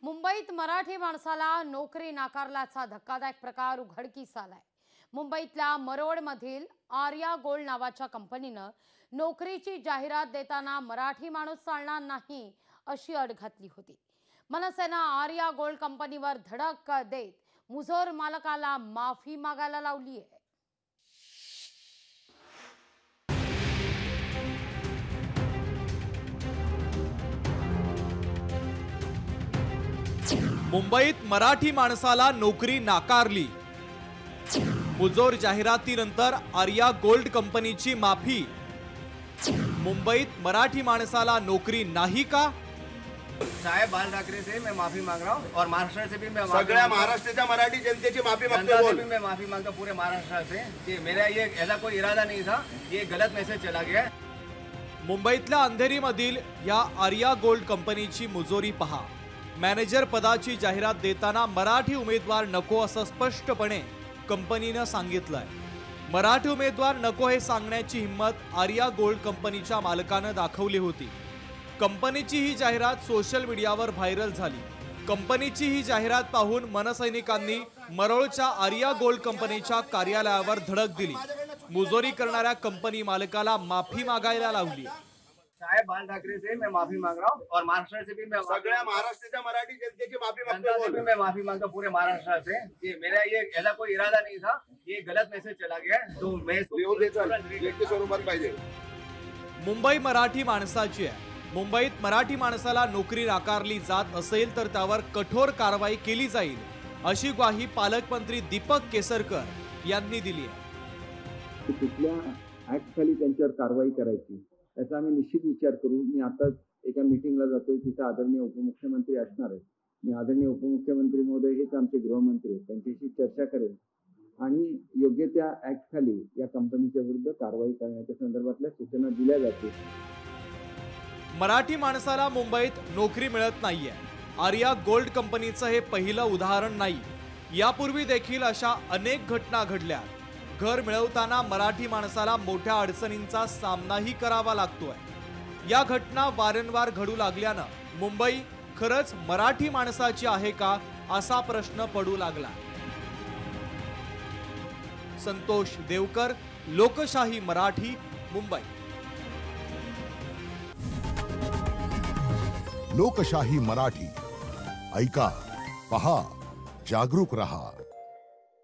मुंबईत मराठी माणसाला नोकरी नाकारल्याचा धक्कादायक प्रकार उघडकीस आलाय। मुंबईतल्या मरोडमधील आर्या गोल्ड नावाच्या कंपनीनं नोकरीची जाहिरात देताना मराठी माणूस चालणार नाही अशी अट घातली होती। मनसेनं आर्या गोल्ड कंपनीवर धडक देत मुजोर मालकाला माफी मागायला लावली आहे। मुंबईत मराठी माणसाला नोकरी नाकारली। मुजोर जाहिरातीनंतर आर्या गोल्ड कंपनीची माफी। मुंबईत मराठी माणसाला नोकरी नाही का? साहेब बाल ठाकरे से मैं माफी मांग रहा हूँ और महाराष्ट्र से भी मैं सगळ्या महाराष्ट्राच्या मराठी जनतेची माफी मागतो बोल। मैं माफी मांगता पूरे महाराष्ट्र से कि मेरा ये ऐसा कोई इरादा नहीं था, ये गलत मैसेज चला गया है। मुंबईतल्या अंधेरीमधील या आर्या गोल्ड कंपनीची मुजोरी पहा। मॅनेजर पदाची जाहिरात देताना मराठी उमेदवार नको असं स्पष्टपणे कंपनीनं सांगितलंय। मराठी उमेदवार नको हे सांगण्याची हिम्मत आर्या गोल्ड कंपनीच्या मालकानं दाखवली होती। कंपनीची ही जाहिरात सोशल मीडियावर व्हायरल झाली। कंपनीची ही जाहिरात पाहून मनसैनिकांनी मरोळच्या आर्या गोल्ड कंपनीच्या कार्यालयावर धडक दिली। मुजोरी करणाऱ्या कंपनी मालकाला माफी मागायला लावली। साहेब बाल ठाकरे से मैं माफी मांग रहा हूँ और महाराष्ट्र से भी मैं सगळ्या महाराष्ट्राच्या मराठी जनतेची माफी मागतो बोल। मैं माफी मांगता पूरे महाराष्ट्र से कि मेरा ये ऐसा कोई इरादा नहीं था, ये गलत मैसेज चला गया है। तो मैं लेखी स्वरूपात पाहिजे। मुंबई मराठी माणसाची आहे। मुंबईत मराठी माणसाला नोकरी नाकारली जात असेल तर त्यावर कठोर कारवाई केली जाईल अशी ग्वाही पालकमंत्री दीपक केसरकर यांनी दिली आहे। कुठल्या ऍक्ट खाली त्यांच्यावर कारवाई करायची याचा आम्ही निश्चित विचार करू। मी आता एका मीटिंगला जातोय, तिथे आदरणीय उपमुख्यमंत्री असणार आहेत। मी आदरणीय उपमुख्यमंत्री महोदय हेच आमचे गृहमंत्री आहेत, त्यांच्याशी चर्चा करेन आणि योग्य त्या ऍक्ट खाली या कंपनीच्या विरुद्ध कारवाई करण्याच्या संदर्भातल्या सूचना दिल्या जातील। मराठी माणसाला मुंबईत नोकरी मिळत नाहीये। आर्या गोल्ड कंपनीचं हे पहिलं उदाहरण नाही। यापूर्वी देखील अशा अनेक घटना घडल्या। घर मिळवताना मराठी माणसाला मोठ्या अडचणींचा सामनाही करावा लागतोय। या घटना वारंवार घडू लागल्यानं मुंबई खरंच मराठी माणसाची आहे का असा प्रश्न पडू लागला। संतोष देवकर, लोकशाही मराठी, मुंबई। लोकशाही मराठी ऐका, पहा, जागरूक रहा।